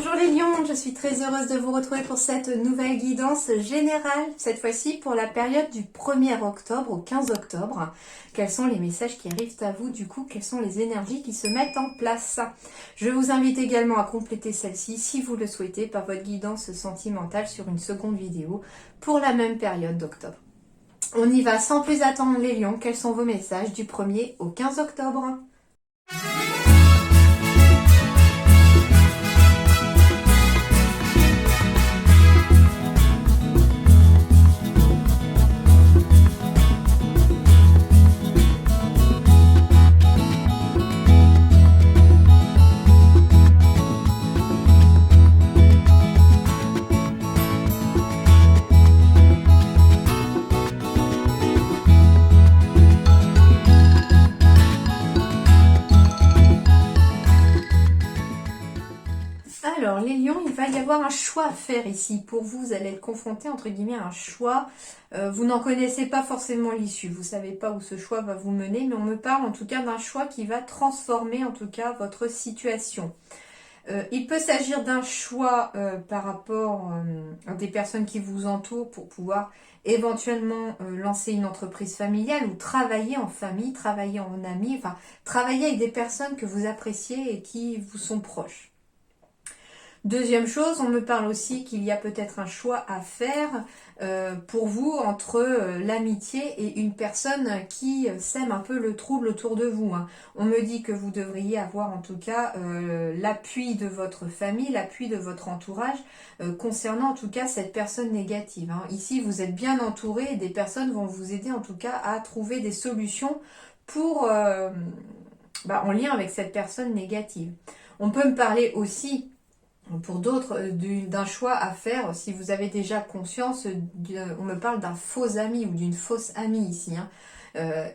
Bonjour les lions, je suis très heureuse de vous retrouver pour cette nouvelle guidance générale, cette fois-ci pour la période du 1er octobre au 15 octobre. Quels sont les messages qui arrivent à vous du coup? Quelles sont les énergies qui se mettent en place? Je vous invite également à compléter celle-ci, si vous le souhaitez, par votre guidance sentimentale sur une seconde vidéo pour la même période d'octobre. On y va sans plus attendre les lions, quels sont vos messages du 1er au 15 octobre? Alors, les lions, il va y avoir un choix à faire ici. Pour vous, vous allez être confronté, entre guillemets, à un choix. Vous n'en connaissez pas forcément l'issue. Vous ne savez pas où ce choix va vous mener, mais on me parle en tout cas d'un choix qui va transformer en tout cas votre situation. Il peut s'agir d'un choix par rapport à des personnes qui vous entourent pour pouvoir éventuellement lancer une entreprise familiale ou travailler en famille, travailler en ami, enfin travailler avec des personnes que vous appréciez et qui vous sont proches. Deuxième chose, on me parle aussi qu'il y a peut-être un choix à faire pour vous entre l'amitié et une personne qui sème un peu le trouble autour de vous. On me dit que vous devriez avoir en tout cas l'appui de votre famille, l'appui de votre entourage concernant en tout cas cette personne négative. Ici, vous êtes bien entouré et des personnes vont vous aider en tout cas à trouver des solutions pour, en lien avec cette personne négative. On peut me parler aussi pour d'autres, d'un choix à faire, si vous avez déjà conscience, on me parle d'un faux ami ou d'une fausse amie ici.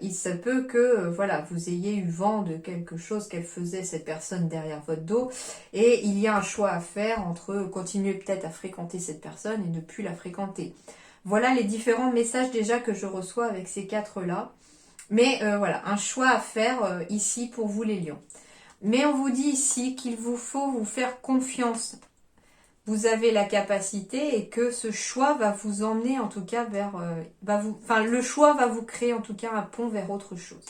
Il se peut que voilà, vous ayez eu vent de quelque chose qu'elle faisait cette personne derrière votre dos et il y a un choix à faire entre continuer peut-être à fréquenter cette personne et ne plus la fréquenter. Voilà les différents messages déjà que je reçois avec ces quatre-là. Mais voilà, un choix à faire ici pour vous les lions. Mais on vous dit ici qu'il vous faut vous faire confiance. Vous avez la capacité et que ce choix va vous emmener en tout cas vers... le choix va vous créer en tout cas un pont vers autre chose.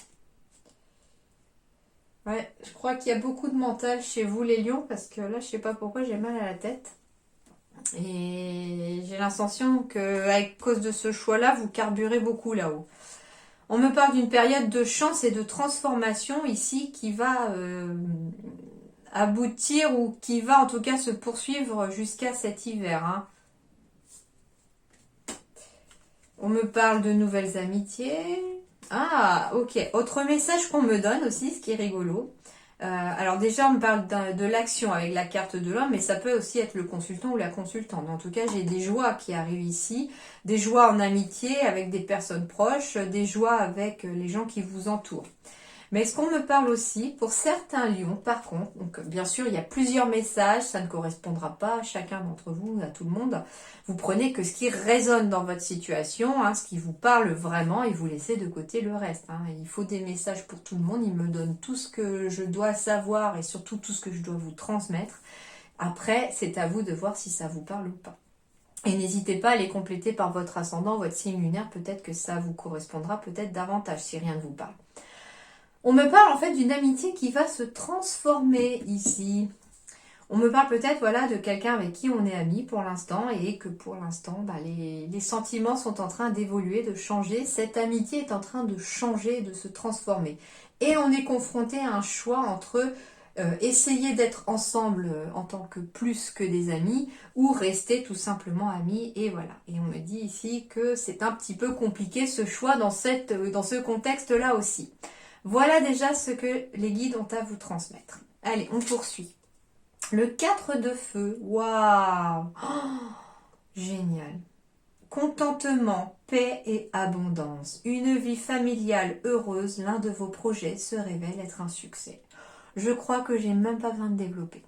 Ouais, je crois qu'il y a beaucoup de mental chez vous les lions parce que là je sais pas pourquoi j'ai mal à la tête. Et j'ai l'impression qu'à cause de ce choix-là, vous carburez beaucoup là-haut. On me parle d'une période de chance et de transformation ici qui va aboutir ou qui va en tout cas se poursuivre jusqu'à cet hiver. On me parle de nouvelles amitiés. Ah, ok. Autre message qu'on me donne aussi, ce qui est rigolo. Alors déjà, on me parle de l'action avec la carte de l'homme, mais ça peut aussi être le consultant ou la consultante. En tout cas, j'ai des joies qui arrivent ici, des joies en amitié avec des personnes proches, des joies avec les gens qui vous entourent. Mais ce qu'on me parle aussi, pour certains lions, par contre, donc bien sûr, il y a plusieurs messages, ça ne correspondra pas à chacun d'entre vous, à tout le monde. Vous prenez que ce qui résonne dans votre situation, ce qui vous parle vraiment, et vous laissez de côté le reste. Il faut des messages pour tout le monde, il me donne tout ce que je dois savoir et surtout tout ce que je dois vous transmettre. Après, c'est à vous de voir si ça vous parle ou pas. Et n'hésitez pas à les compléter par votre ascendant, votre signe lunaire, peut-être que ça vous correspondra peut-être davantage si rien ne vous parle. On me parle en fait d'une amitié qui va se transformer ici. On me parle peut-être voilà, de quelqu'un avec qui on est amis pour l'instant et que pour l'instant, les sentiments sont en train d'évoluer, de changer. Cette amitié est en train de changer, de se transformer. Et on est confronté à un choix entre essayer d'être ensemble en tant que plus que des amis ou rester tout simplement amis. Et voilà. Et on me dit ici que c'est un petit peu compliqué ce choix dans ce contexte-là aussi. Voilà déjà ce que les guides ont à vous transmettre. Allez, on poursuit. Le 4 de feu. Waouh! Génial. Contentement, paix et abondance. Une vie familiale heureuse, l'un de vos projets se révèle être un succès. Je crois que j'ai même pas besoin de développer.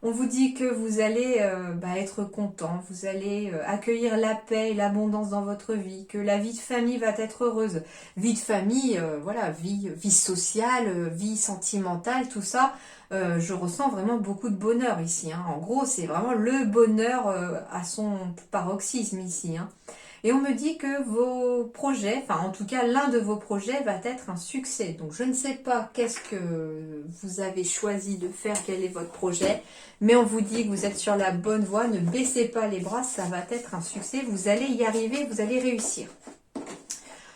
On vous dit que vous allez être content, vous allez accueillir la paix et l'abondance dans votre vie, que la vie de famille va être heureuse. Vie de famille, voilà, vie sociale, vie sentimentale, tout ça. Je ressens vraiment beaucoup de bonheur ici. Hein. En gros, c'est vraiment le bonheur à son paroxysme ici. Hein. Et on me dit que vos projets, enfin en tout cas l'un de vos projets va être un succès. Donc je ne sais pas qu'est-ce que vous avez choisi de faire, quel est votre projet, mais on vous dit que vous êtes sur la bonne voie, ne baissez pas les bras, ça va être un succès, vous allez y arriver, vous allez réussir.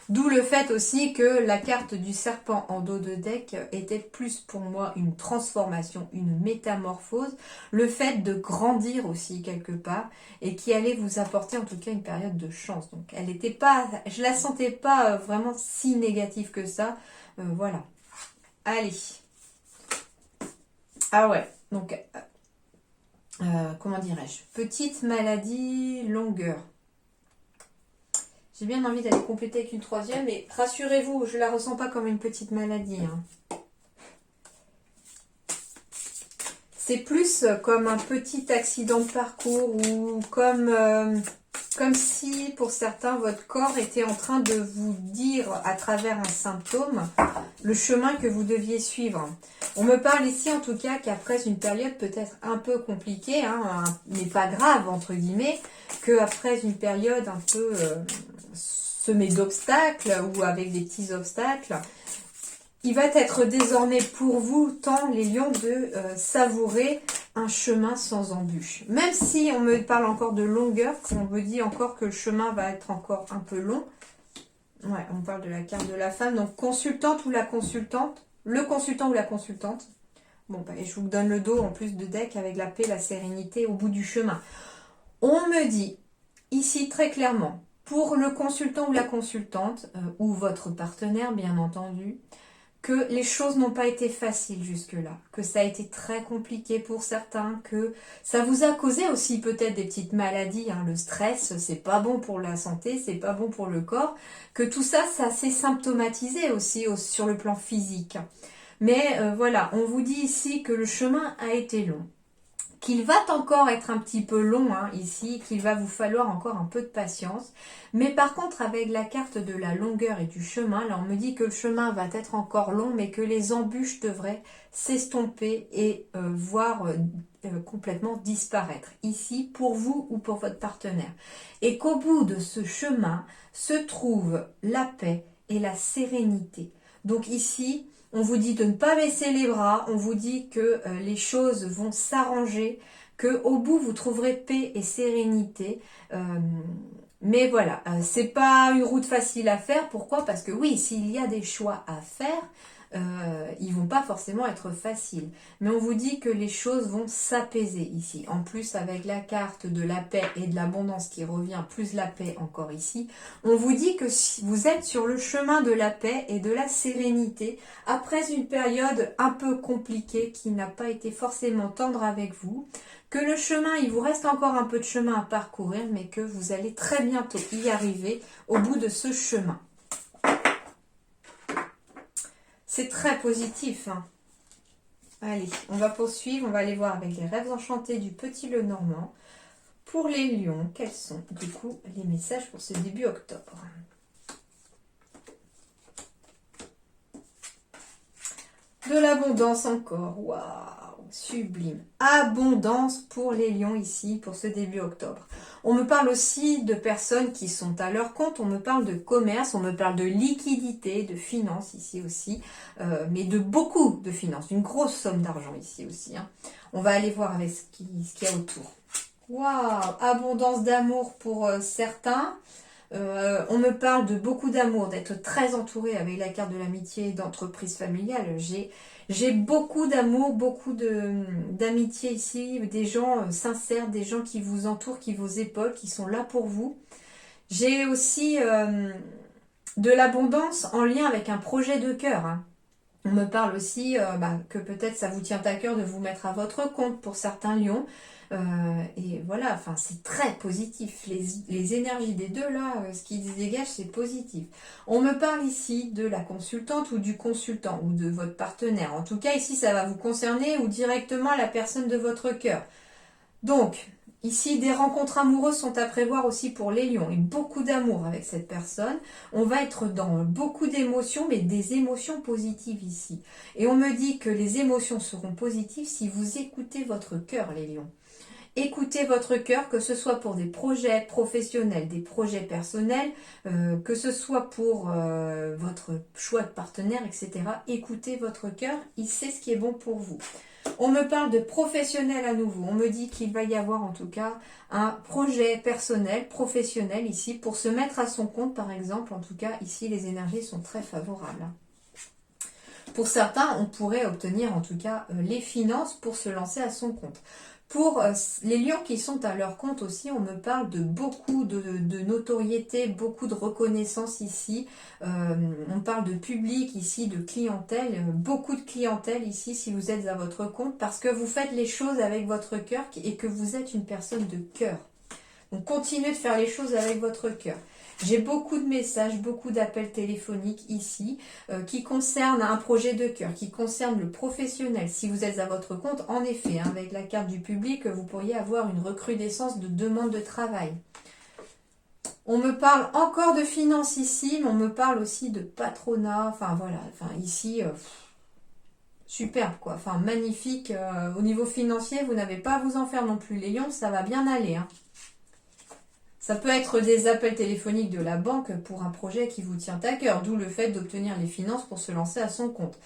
D'où le fait aussi que la carte du serpent en dos de deck était plus pour moi une transformation, une métamorphose, le fait de grandir aussi quelque part et qui allait vous apporter en tout cas une période de chance. Donc elle n'était pas, je la sentais pas vraiment si négative que ça. Voilà. Allez. Ah ouais. Donc comment dirais-je? Petite maladie, longueur. J'ai bien envie d'aller compléter avec une troisième, mais rassurez-vous, je ne la ressens pas comme une petite maladie. Hein. C'est plus comme un petit accident de parcours ou comme si, pour certains, votre corps était en train de vous dire, à travers un symptôme, le chemin que vous deviez suivre. On me parle ici, en tout cas, qu'après une période peut-être un peu compliquée, hein, mais pas grave, entre guillemets, qu'après une période un peu semée d'obstacles ou avec des petits obstacles, il va être désormais pour vous, tant les lions, de savourer un chemin sans embûches. Même si on me parle encore de longueur, on me dit encore que le chemin va être encore un peu long. Ouais, on parle de la carte de la femme. Donc, consultante ou la consultante, le consultant ou la consultante. Bon, bah, et je vous donne le dos en plus de deck avec la paix, la sérénité au bout du chemin. On me dit ici très clairement, pour le consultant ou la consultante, ou votre partenaire bien entendu, que les choses n'ont pas été faciles jusque-là, que ça a été très compliqué pour certains, que ça vous a causé aussi peut-être des petites maladies, hein. Le stress, c'est pas bon pour la santé, c'est pas bon pour le corps, que tout ça, ça s'est symptomatisé aussi sur le plan physique. Mais voilà, on vous dit ici que le chemin a été long, qu'il va encore être un petit peu long hein, ici, qu'il va vous falloir encore un peu de patience. Mais par contre, avec la carte de la longueur et du chemin, là on me dit que le chemin va être encore long, mais que les embûches devraient s'estomper et voire complètement disparaître, ici, pour vous ou pour votre partenaire. Et qu'au bout de ce chemin se trouve la paix et la sérénité. Donc ici, on vous dit de ne pas baisser les bras, on vous dit que les choses vont s'arranger, qu'au bout vous trouverez paix et sérénité. Mais voilà, c'est pas une route facile à faire. Pourquoi? Parce que oui, s'il y a des choix à faire, ils vont pas forcément être faciles. Mais on vous dit que les choses vont s'apaiser ici. En plus, avec la carte de la paix et de l'abondance qui revient, plus la paix encore ici, on vous dit que si vous êtes sur le chemin de la paix et de la sérénité, après une période un peu compliquée qui n'a pas été forcément tendre avec vous, que le chemin, il vous reste encore un peu de chemin à parcourir, mais que vous allez très bientôt y arriver au bout de ce chemin. C'est très positif. Hein. Allez, on va poursuivre. On va aller voir avec les rêves enchantés du Petit Lenormand. Pour les lions, quels sont du coup les messages pour ce début octobre? De l'abondance encore. Waouh, sublime. Abondance pour les lions ici, pour ce début octobre. On me parle aussi de personnes qui sont à leur compte, on me parle de commerce, on me parle de liquidité, de finances ici aussi, mais de beaucoup de finances, une grosse somme d'argent ici aussi. Hein. On va aller voir avec ce qu'il y a autour. Waouh, abondance d'amour pour certains. On me parle de beaucoup d'amour, d'être très entouré avec la carte de l'amitié et d'entreprise familiale. J'ai beaucoup d'amour, beaucoup d'amitié ici, des gens sincères, des gens qui vous entourent, qui vous épaulent, qui sont là pour vous. J'ai aussi de l'abondance en lien avec un projet de cœur. Hein. On me parle aussi que peut-être ça vous tient à cœur de vous mettre à votre compte pour certains lions. Et voilà, enfin c'est très positif. Les énergies des deux là, ce qui se dégage, c'est positif. On me parle ici de la consultante ou du consultant ou de votre partenaire. En tout cas, ici, ça va vous concerner ou directement la personne de votre cœur. Donc, ici, des rencontres amoureuses sont à prévoir aussi pour les lions et beaucoup d'amour avec cette personne. On va être dans beaucoup d'émotions, mais des émotions positives ici. Et on me dit que les émotions seront positives si vous écoutez votre cœur, les lions. Écoutez votre cœur, que ce soit pour des projets professionnels, des projets personnels, que ce soit pour votre choix de partenaire, etc. Écoutez votre cœur, il sait ce qui est bon pour vous. On me parle de professionnel à nouveau. On me dit qu'il va y avoir en tout cas un projet personnel, professionnel ici, pour se mettre à son compte par exemple. En tout cas, ici, les énergies sont très favorables. Pour certains, on pourrait obtenir en tout cas les finances pour se lancer à son compte. Pour les lions qui sont à leur compte aussi, on me parle de beaucoup de notoriété, beaucoup de reconnaissance ici. On parle de public ici, de clientèle, beaucoup de clientèle ici si vous êtes à votre compte parce que vous faites les choses avec votre cœur et que vous êtes une personne de cœur. Donc continuez de faire les choses avec votre cœur. J'ai beaucoup de messages, beaucoup d'appels téléphoniques ici qui concernent un projet de cœur, qui concernent le professionnel. Si vous êtes à votre compte, en effet, hein, avec la carte du public, vous pourriez avoir une recrudescence de demandes de travail. On me parle encore de finances ici, mais on me parle aussi de patronat. Enfin voilà, enfin ici, superbe quoi. Enfin magnifique. Au niveau financier, vous n'avez pas à vous en faire non plus. Les lions, ça va bien aller. Hein. Ça peut être des appels téléphoniques de la banque pour un projet qui vous tient à cœur, d'où le fait d'obtenir les finances pour se lancer à son compte.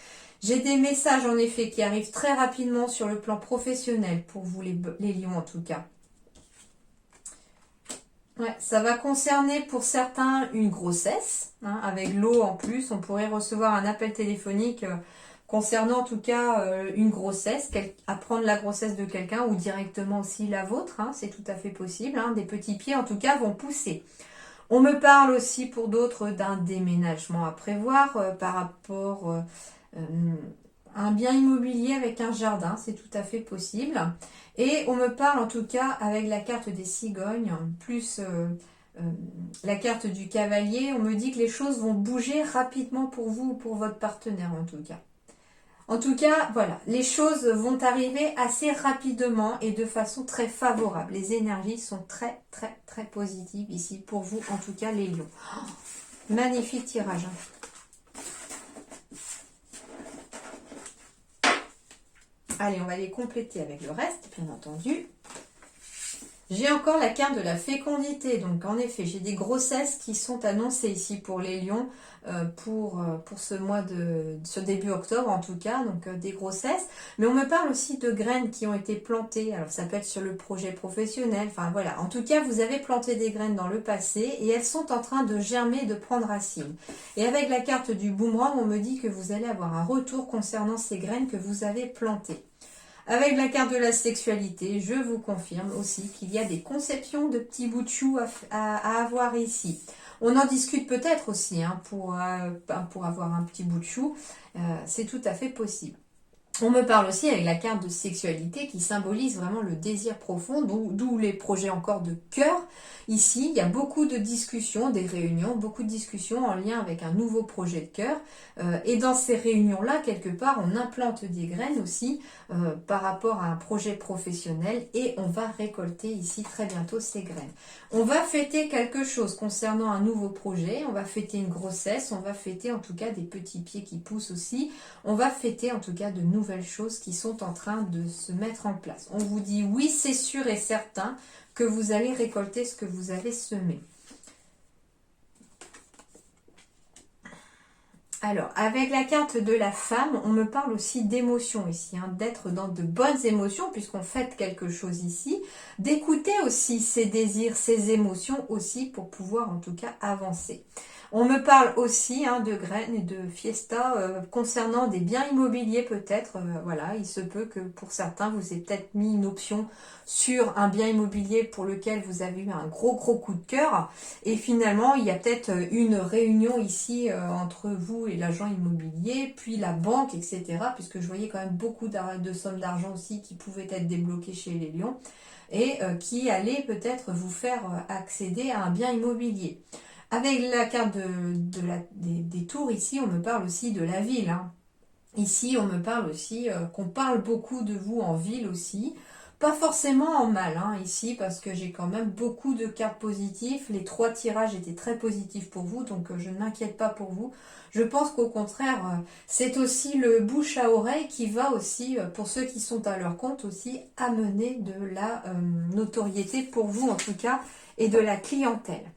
J'ai des messages en effet qui arrivent très rapidement sur le plan professionnel, pour vous les lions en tout cas. Ouais, ça va concerner pour certains une grossesse, hein, avec l'eau en plus. On pourrait recevoir un appel téléphonique concernant en tout cas une grossesse, apprendre la grossesse de quelqu'un ou directement aussi la vôtre, hein, c'est tout à fait possible. Hein, des petits pieds en tout cas vont pousser. On me parle aussi pour d'autres d'un déménagement à prévoir par rapport à un bien immobilier avec un jardin, c'est tout à fait possible. Et on me parle en tout cas avec la carte des cigognes, plus la carte du cavalier, on me dit que les choses vont bouger rapidement pour vous ou pour votre partenaire en tout cas. En tout cas, voilà, les choses vont arriver assez rapidement et de façon très favorable. Les énergies sont très, très, très positives ici pour vous, en tout cas les lions. Oh, magnifique tirage. Allez, on va les compléter avec le reste, bien entendu. J'ai encore la carte de la fécondité. Donc, en effet, j'ai des grossesses qui sont annoncées ici pour les lions. Pour ce début octobre en tout cas, donc des grossesses. Mais on me parle aussi de graines qui ont été plantées. Alors ça peut être sur le projet professionnel. Enfin voilà. En tout cas, vous avez planté des graines dans le passé et elles sont en train de germer, de prendre racine. Et avec la carte du boomerang, on me dit que vous allez avoir un retour concernant ces graines que vous avez plantées. Avec la carte de la sexualité, je vous confirme aussi qu'il y a des conceptions de petits bouts de chou à avoir ici. On en discute peut-être aussi hein, pour avoir un petit bout de chou. C'est tout à fait possible. On me parle aussi avec la carte de sexualité qui symbolise vraiment le désir profond, d'où les projets encore de cœur. Ici, il y a beaucoup de discussions, des réunions, beaucoup de discussions en lien avec un nouveau projet de cœur. Et dans ces réunions-là, quelque part, on implante des graines aussi par rapport à un projet professionnel et on va récolter ici très bientôt ces graines. On va fêter quelque chose concernant un nouveau projet, on va fêter une grossesse, on va fêter en tout cas des petits pieds qui poussent aussi, on va fêter en tout cas de nouvelles choses qui sont en train de se mettre en place. On vous dit oui, c'est sûr et certain que vous allez récolter ce que vous avez semé. Alors, avec la carte de la femme, on me parle aussi d'émotions ici, hein, d'être dans de bonnes émotions puisqu'on fête quelque chose ici, d'écouter aussi ses désirs, ses émotions aussi pour pouvoir en tout cas avancer. On me parle aussi de graines et de fiesta concernant des biens immobiliers peut-être. Voilà, il se peut que pour certains, vous ayez peut-être mis une option sur un bien immobilier pour lequel vous avez eu un gros coup de cœur. Et finalement, il y a peut-être une réunion ici entre vous et l'agent immobilier, puis la banque, etc. Puisque je voyais quand même beaucoup de sommes d'argent aussi qui pouvaient être débloquées chez les lions et qui allaient peut-être vous faire accéder à un bien immobilier. Avec la carte des tours, ici, on me parle aussi de la ville. Ici, on me parle aussi qu'on parle beaucoup de vous en ville aussi. Pas forcément en mal, ici, parce que j'ai quand même beaucoup de cartes positives. Les 3 tirages étaient très positifs pour vous, donc je ne m'inquiète pas pour vous. Je pense qu'au contraire, c'est aussi le bouche à oreille qui va aussi, pour ceux qui sont à leur compte aussi, amener de la notoriété pour vous en tout cas, et de la clientèle.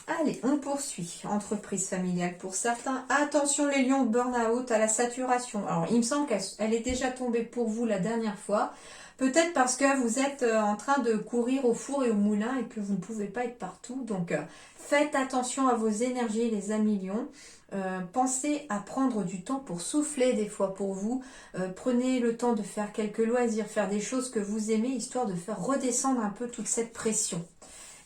Allez, on poursuit. Entreprise familiale pour certains. Attention les lions, burn-out à la saturation. Alors, il me semble qu'elle est déjà tombée pour vous la dernière fois. Peut-être parce que vous êtes en train de courir au four et au moulin et que vous ne pouvez pas être partout. Donc, faites attention à vos énergies, les amis lions. Pensez à prendre du temps pour souffler des fois pour vous. Prenez le temps de faire quelques loisirs, faire des choses que vous aimez, histoire de faire redescendre un peu toute cette pression.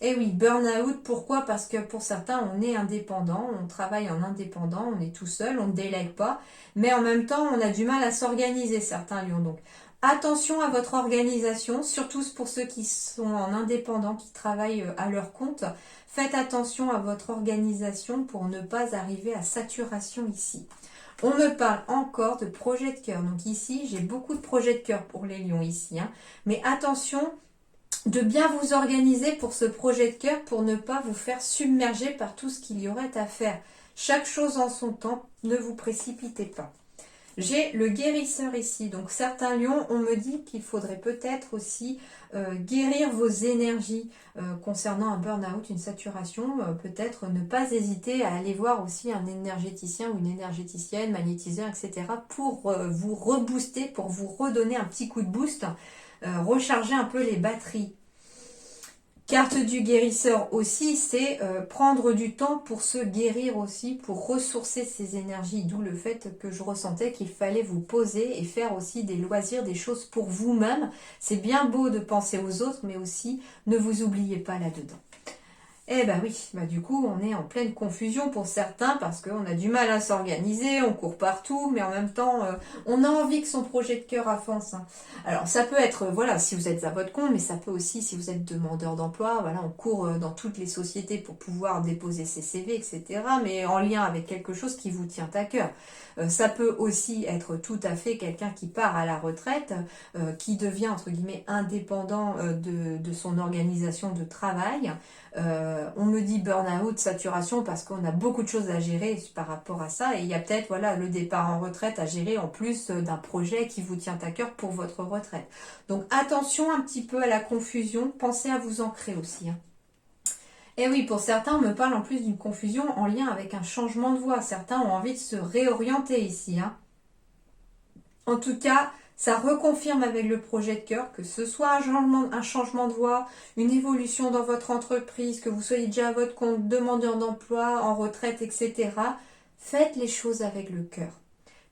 Eh oui, burn-out, pourquoi? Parce que pour certains, on est indépendant, on travaille en indépendant, on est tout seul, on ne délègue pas, mais en même temps, on a du mal à s'organiser, certains lions. Donc, attention à votre organisation, surtout pour ceux qui sont en indépendant, qui travaillent à leur compte. Faites attention à votre organisation pour ne pas arriver à saturation ici. On me parle encore de projets de cœur. Donc ici, j'ai beaucoup de projets de cœur pour les lions ici. Mais attention de bien vous organiser pour ce projet de cœur pour ne pas vous faire submerger par tout ce qu'il y aurait à faire. Chaque chose en son temps, ne vous précipitez pas. J'ai le guérisseur ici, donc certains lions, on me dit qu'il faudrait peut-être aussi guérir vos énergies concernant un burn-out, une saturation, peut-être ne pas hésiter à aller voir aussi un énergéticien ou une énergéticienne, magnétiseur, etc. pour vous rebooster, pour vous redonner un petit coup de boost, recharger un peu les batteries. Carte du guérisseur aussi, c'est prendre du temps pour se guérir aussi, pour ressourcer ses énergies, d'où le fait que je ressentais qu'il fallait vous poser et faire aussi des loisirs, des choses pour vous-même. C'est bien beau de penser aux autres, mais aussi ne vous oubliez pas là-dedans. Eh ben oui, du coup on est en pleine confusion pour certains parce qu'on a du mal à s'organiser, on court partout, mais en même temps on a envie que son projet de cœur avance. Alors ça peut être, voilà, si vous êtes à votre compte, mais ça peut aussi, si vous êtes demandeur d'emploi, voilà, on court dans toutes les sociétés pour pouvoir déposer ses CV, etc., mais en lien avec quelque chose qui vous tient à cœur. Ça peut aussi être tout à fait quelqu'un qui part à la retraite, qui devient entre guillemets indépendant de son organisation de travail. On me dit burn-out, saturation, parce qu'on a beaucoup de choses à gérer par rapport à ça. Et il y a peut-être voilà, le départ en retraite à gérer en plus d'un projet qui vous tient à cœur pour votre retraite. Donc attention un petit peu à la confusion, pensez à vous ancrer aussi. Et oui, pour certains, on me parle en plus d'une confusion en lien avec un changement de voie. Certains ont envie de se réorienter ici. En tout cas, ça reconfirme avec le projet de cœur que ce soit un changement de voie, une évolution dans votre entreprise, que vous soyez déjà à votre compte, demandeur d'emploi, en retraite, etc. Faites les choses avec le cœur.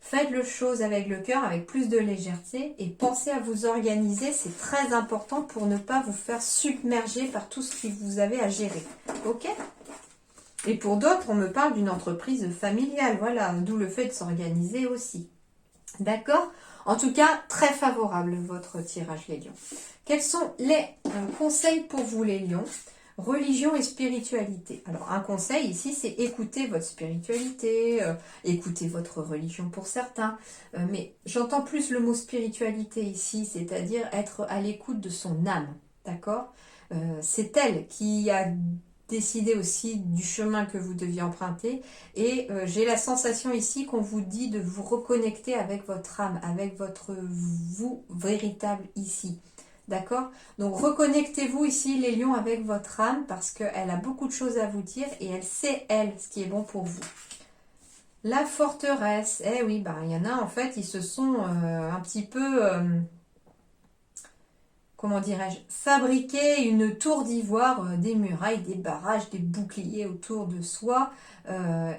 Faites les choses avec le cœur, avec plus de légèreté et pensez à vous organiser. C'est très important pour ne pas vous faire submerger par tout ce que vous avez à gérer. Ok ? Et pour d'autres, on me parle d'une entreprise familiale. Voilà, d'où le fait de s'organiser aussi. D'accord? En tout cas, très favorable votre tirage, les lions. Quels sont les conseils pour vous, les lions? Religion et spiritualité. Alors, un conseil ici, c'est écouter votre spiritualité, écouter votre religion pour certains. Mais j'entends plus le mot spiritualité ici, c'est-à-dire être à l'écoute de son âme. D'accord? C'est elle qui a décider aussi du chemin que vous deviez emprunter et j'ai la sensation ici qu'on vous dit de vous reconnecter avec votre âme, avec votre vous véritable ici. D'accord? Donc reconnectez-vous ici les lions avec votre âme parce qu'elle a beaucoup de choses à vous dire et elle sait elle ce qui est bon pour vous. La forteresse, eh oui, il y en a en fait, ils se sont un petit peu comment dirais-je, fabriquer une tour d'ivoire, des murailles, des barrages, des boucliers autour de soi.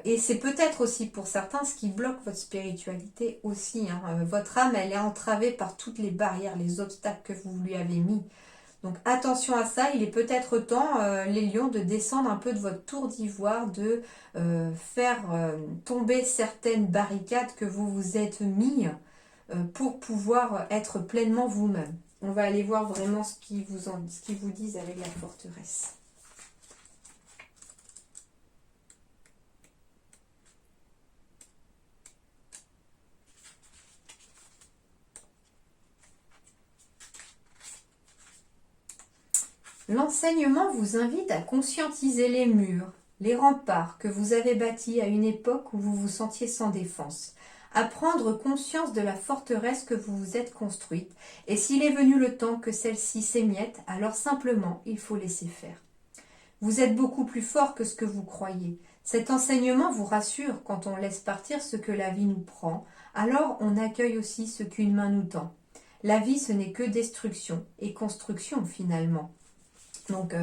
Et c'est peut-être aussi pour certains ce qui bloque votre spiritualité aussi, hein. Votre âme, elle est entravée par toutes les barrières, les obstacles que vous lui avez mis. Donc attention à ça, il est peut-être temps, les lions, de descendre un peu de votre tour d'ivoire, de faire tomber certaines barricades que vous vous êtes mis pour pouvoir être pleinement vous-même. On va aller voir vraiment ce qu'ils vous disent avec la forteresse. L'enseignement vous invite à conscientiser les murs, les remparts que vous avez bâtis à une époque où vous vous sentiez sans défense, à prendre conscience de la forteresse que vous vous êtes construite, et s'il est venu le temps que celle-ci s'émiette, alors simplement il faut laisser faire. Vous êtes beaucoup plus fort que ce que vous croyez. Cet enseignement vous rassure quand on laisse partir ce que la vie nous prend, alors on accueille aussi ce qu'une main nous tend. La vie, ce n'est que destruction et construction finalement. Donc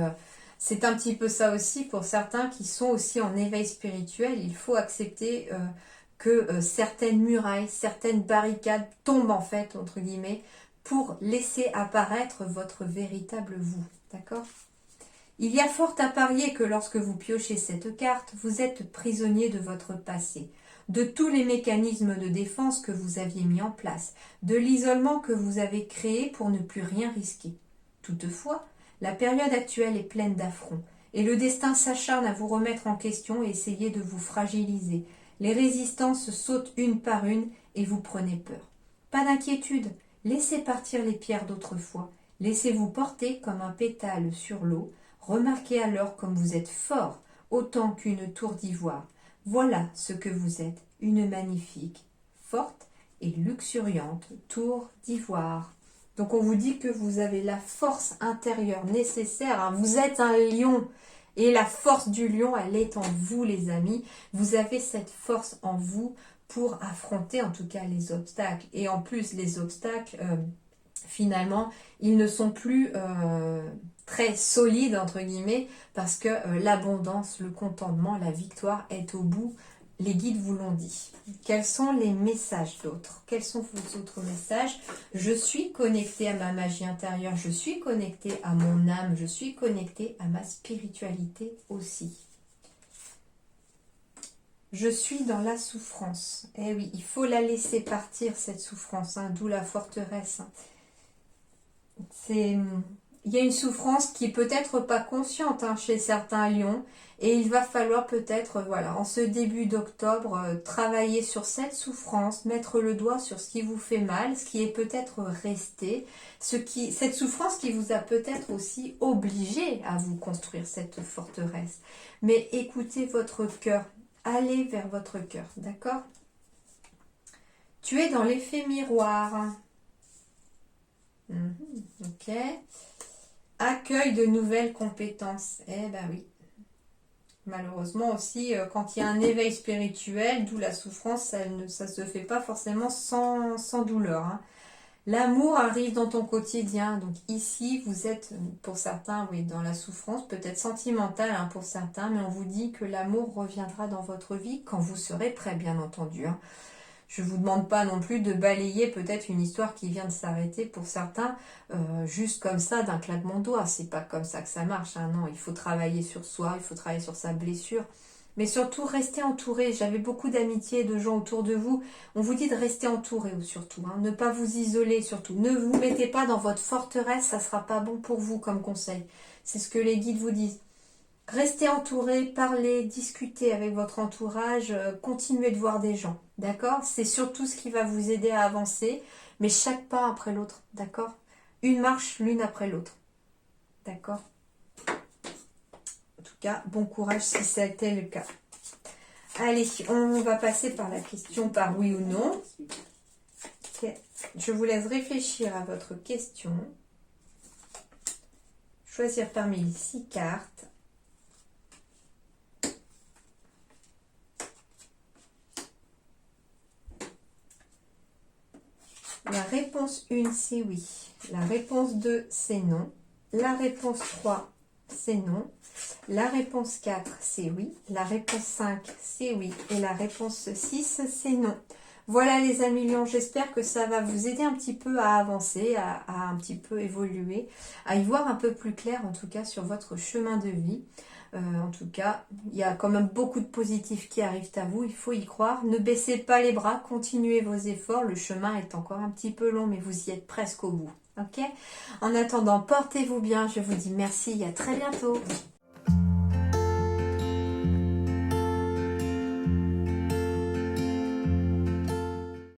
c'est un petit peu ça aussi pour certains qui sont aussi en éveil spirituel. Il faut accepter que certaines murailles, certaines barricades tombent en fait, entre guillemets, pour laisser apparaître votre véritable vous. D'accord ? Il y a fort à parier que lorsque vous piochez cette carte, vous êtes prisonnier de votre passé, de tous les mécanismes de défense que vous aviez mis en place, de l'isolement que vous avez créé pour ne plus rien risquer. Toutefois, la période actuelle est pleine d'affronts, et le destin s'acharne à vous remettre en question et essayer de vous fragiliser. Les résistances sautent une par une et vous prenez peur. Pas d'inquiétude, laissez partir les pierres d'autrefois, laissez-vous porter comme un pétale sur l'eau, remarquez alors comme vous êtes fort, autant qu'une tour d'ivoire. Voilà ce que vous êtes, une magnifique, forte et luxuriante tour d'ivoire. Donc on vous dit que vous avez la force intérieure nécessaire, hein. Vous êtes un lion et la force du lion, elle est en vous les amis. Vous avez cette force en vous pour affronter en tout cas les obstacles. Et en plus les obstacles, finalement, ils ne sont plus très solides entre guillemets parce que l'abondance, le contentement, la victoire est au bout. Les guides vous l'ont dit. Quels sont les messages d'autres? Quels sont vos autres messages? Je suis connectée à ma magie intérieure, je suis connectée à mon âme, je suis connectée à ma spiritualité aussi. Je suis dans la souffrance. Eh oui, il faut la laisser partir cette souffrance, hein, d'où la forteresse. Il y a une souffrance qui est peut-être pas consciente, hein, chez certains lions, et il va falloir peut-être, voilà, en ce début d'octobre, travailler sur cette souffrance, mettre le doigt sur ce qui vous fait mal, ce qui est peut-être resté, cette souffrance qui vous a peut-être aussi obligé à vous construire cette forteresse. Mais écoutez votre cœur, allez vers votre cœur, d'accord? Tu es dans l'effet miroir. Ok. Accueil de nouvelles compétences. Eh ben oui. Malheureusement aussi, quand il y a un éveil spirituel, d'où la souffrance, ça ne se fait pas forcément sans douleur, hein. L'amour arrive dans ton quotidien. Donc ici, vous êtes, pour certains, oui, dans la souffrance, peut-être sentimentale, hein, pour certains, mais on vous dit que l'amour reviendra dans votre vie quand vous serez prêt, bien entendu, hein. Je ne vous demande pas non plus de balayer peut-être une histoire qui vient de s'arrêter pour certains, juste comme ça, d'un claquement de doigts. C'est pas comme ça que ça marche, hein. Non, il faut travailler sur soi, il faut travailler sur sa blessure. Mais surtout, restez entouré. J'avais beaucoup d'amitié et de gens autour de vous. On vous dit de rester entouré surtout, hein. Ne pas vous isoler surtout. Ne vous mettez pas dans votre forteresse, ça ne sera pas bon pour vous comme conseil. C'est ce que les guides vous disent. Restez entouré, parlez, discutez avec votre entourage, continuez de voir des gens, d'accord? C'est surtout ce qui va vous aider à avancer, mais chaque pas après l'autre, d'accord? Une marche l'une après l'autre, d'accord? En tout cas, bon courage si c'était le cas. Allez, on va passer par la question par oui ou non. Okay. Je vous laisse réfléchir à votre question. Choisir parmi les 6 cartes. La réponse 1, c'est oui. La réponse 2, c'est non. La réponse 3, c'est non. La réponse 4, c'est oui. La réponse 5, c'est oui. Et la réponse 6, c'est non. Voilà les amis lions, j'espère que ça va vous aider un petit peu à avancer, à un petit peu évoluer, à y voir un peu plus clair en tout cas sur votre chemin de vie. En tout cas, il y a quand même beaucoup de positifs qui arrivent à vous, il faut y croire. Ne baissez pas les bras, continuez vos efforts, le chemin est encore un petit peu long mais vous y êtes presque au bout. Ok ? En attendant, portez-vous bien, je vous dis merci et à très bientôt.